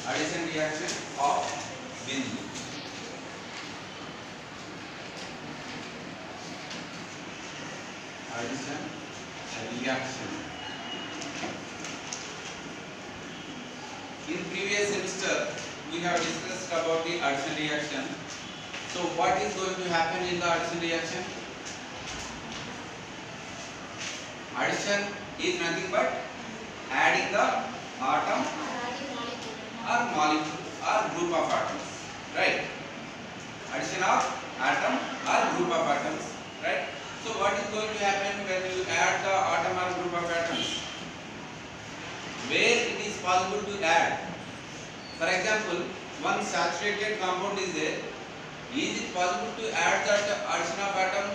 addition reaction of benzene. Addition reaction. In previous semester we have discussed about the addition reaction. So what is going to happen in the addition reaction? Addition is nothing but adding the atom or molecule or group of atoms, right? Addition of atom or group of atoms, right? So what is going to happen when you add the atom or group of atoms? Where it is possible to add. For example, one saturated compound is there. Is it possible to add that addition of atom?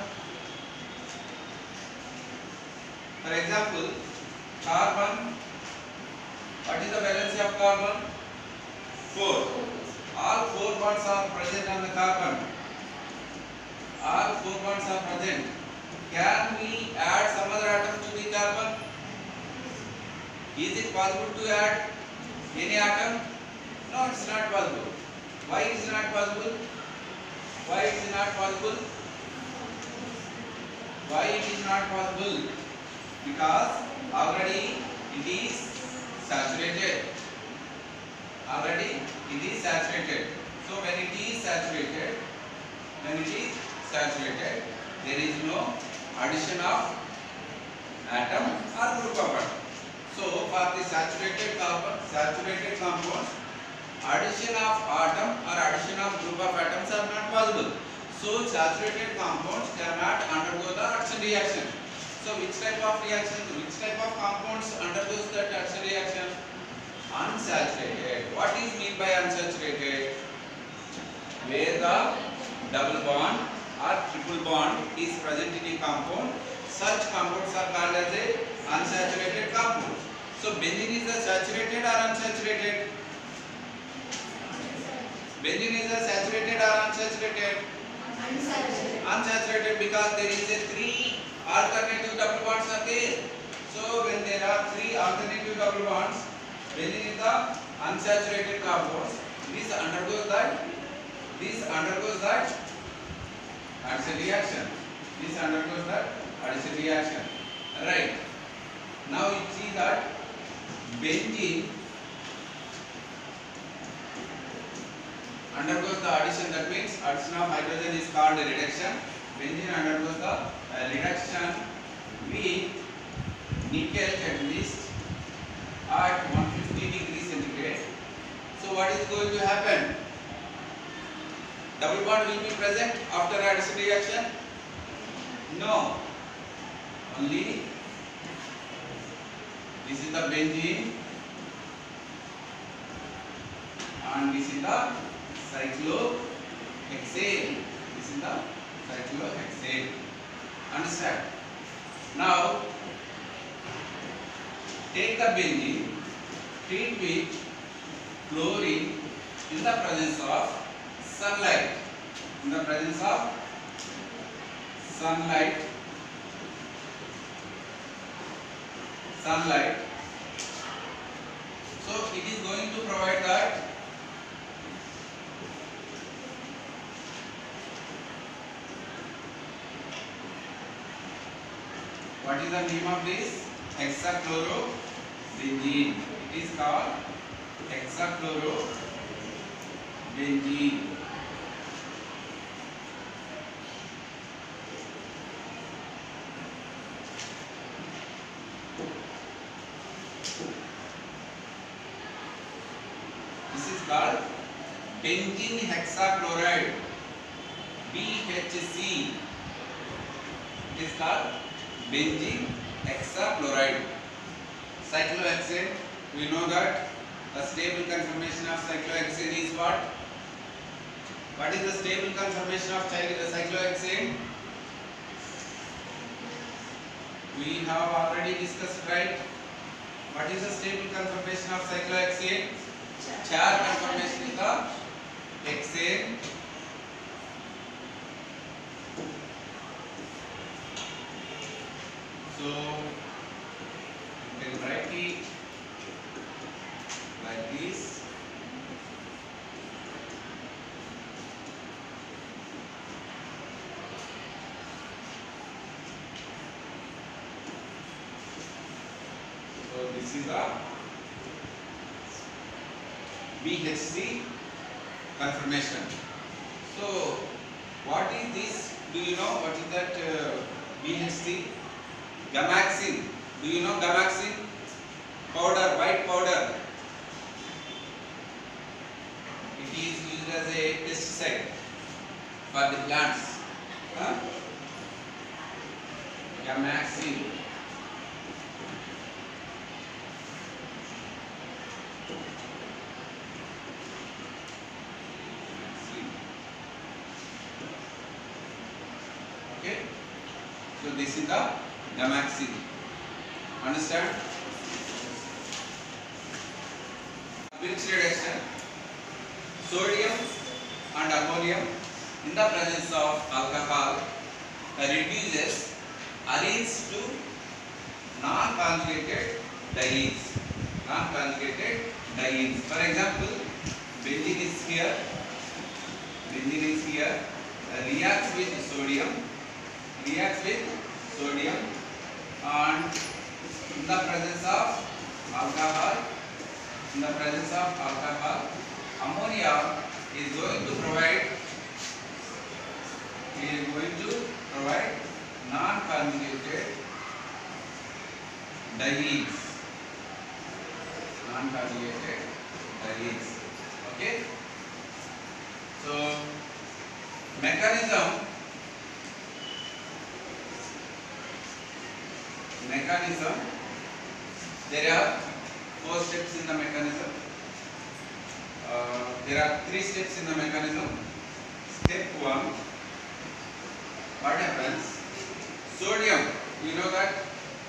For example, carbon. What is the valency of carbon? 4. All 4 bonds are present on the carbon. All 4 bonds are present. Can we add some other atom to the carbon? Is it possible to add any atom? No, it's not possible. Why it is not possible? Why it is not possible? Why it is not possible? Because already it is saturated. Already it is saturated. So when it is saturated, there is no addition of atom or group of atom. So for the saturated compounds, addition of atom or addition of group of atoms are not possible. So saturated compounds cannot undergo the addition reaction. So which type of compounds undergoes that addition reaction? Unsaturated. What is mean by unsaturated? Where the double bond or triple bond is present in a compound, such compounds are called as a unsaturated compound. So benzene is a saturated or unsaturated? Benzene is a saturated or unsaturated? Unsaturated, because there is a 3 alternative double bonds are there. So when there are 3 alternative double bonds, benzene is the unsaturated compound. This undergoes that addition reaction. Right. Now you see that benzene undergoes the addition. That means addition of hydrogen is called a reduction. Benzene undergoes the reduction with nickel catalyst at 150 degrees centigrade. So what is going to happen? Double bond will be present after addition reaction? No. Only this is the benzene and this is the cyclohexane. Understand? Now take the benzene, treat with chlorine in the presence of sunlight. So it is going to provide that what is the name of this? Hexachlorobenzene. It is called hexachlorobenzene. This is called benzene hexachloride, BHC. It is called benzene hexachloride. Cyclohexane, we know that the stable conformation of cyclohexane is what? What is the stable conformation of cyclohexane? We have already discussed, right? What is the stable conformation of cyclohexane? Char conformation is the hexane. So you can write it like this. the BH3 conformation. So what is this? Do you know what is that BH3? Gamaxin. Do you know gamaxin? Powder, white powder. It is used as a pesticide for the plants. Gamaxin. Okay. So this is the gamaxin. Understand? Which reduction? Sodium and ammonium in the presence of alcohol reduces arenes to non-conjugated dienes. Non-conjugated dienes. For example, benzene is here. Benzene is here. Reacts with sodium. Reacts with sodium, and in the presence of alcohol. In the presence of alcohol, ammonia is going to provide non-conjugated dienes. Non-conjugated dienes. Okay. So mechanism. There are 4 steps in the mechanism. There are 3 steps in the mechanism. Step 1. What happens? Sodium. You know that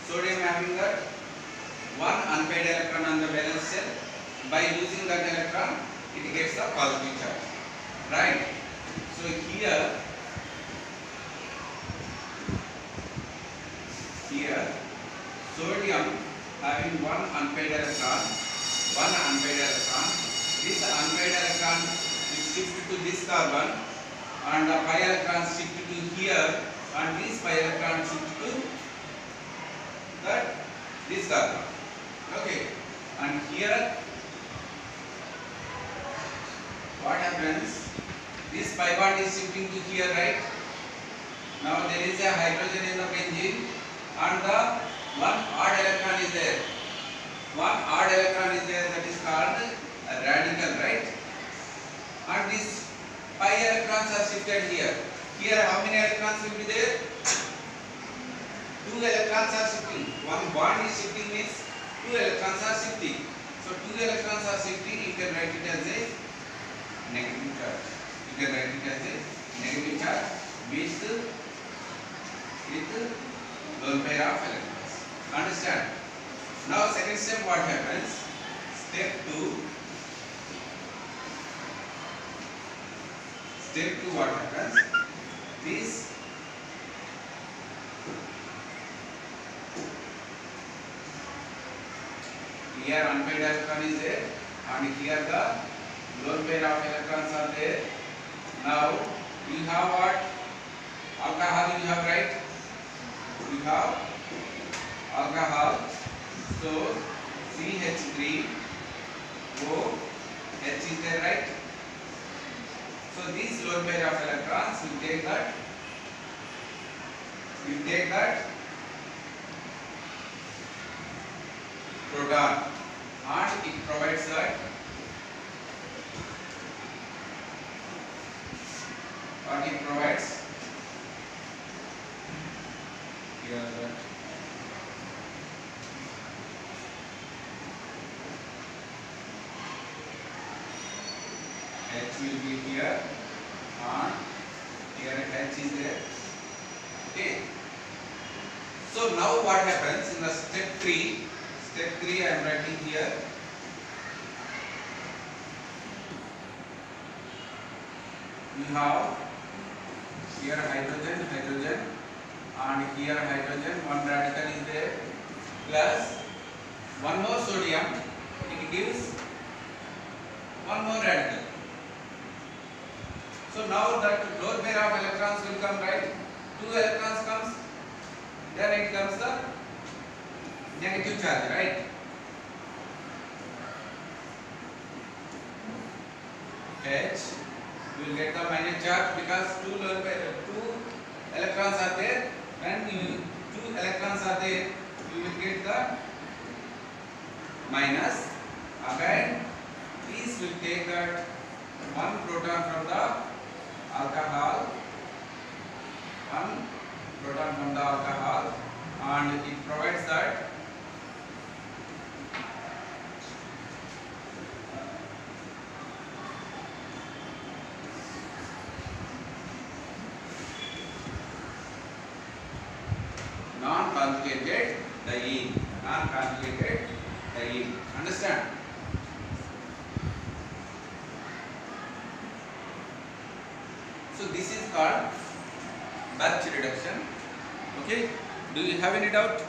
sodium having that one unpaired electron on the valence shell. By losing that electron, it gets the positive charge. Right? So here sodium having one unpaired electron, this unpaired electron is shifted to this carbon, and the pi electron shifted to here, and this pi electron shifted to this carbon. Okay, and here what happens? This pi bond is shifting to here, right? Now there is a hydrogen in the benzene, and the one odd electron is there. That is called a radical, right? And these pi electrons are shifted here. Here how many electrons will be there? 2 electrons are shifting. One bond is shifting means 2 electrons are shifting. So 2 electrons are shifting, you can write it as a negative charge. With lone pair of electrons. Understand? Now second step what happens? Step 2 what happens? This here unpaired electron is there, and here the lone pair of electrons are there. Now you have what? Alcohol you have, right? You have alcohol. So CH3OH is there, right? So these lone pair of electrons will take that proton, and it provides that what it provides here that H will be here, and here H is there. Okay. So now what happens in the step 3? Step 3 I am writing here. We have here hydrogen, and here hydrogen, one radical is there, plus one more sodium, it gives one more radical. So now that lone pair of electrons will come, right? 2 electrons comes, then it comes the negative charge, right? H. You will get the minus charge because two electrons are there. When two electrons are there, you will get the minus. Again, these will take that one proton from the alcohol, one proton from the alcohol, and it provides that non-conjugated diene. Non-conjugated diene. Understand? So this is called Birch reduction. Okay. Do you have any doubt?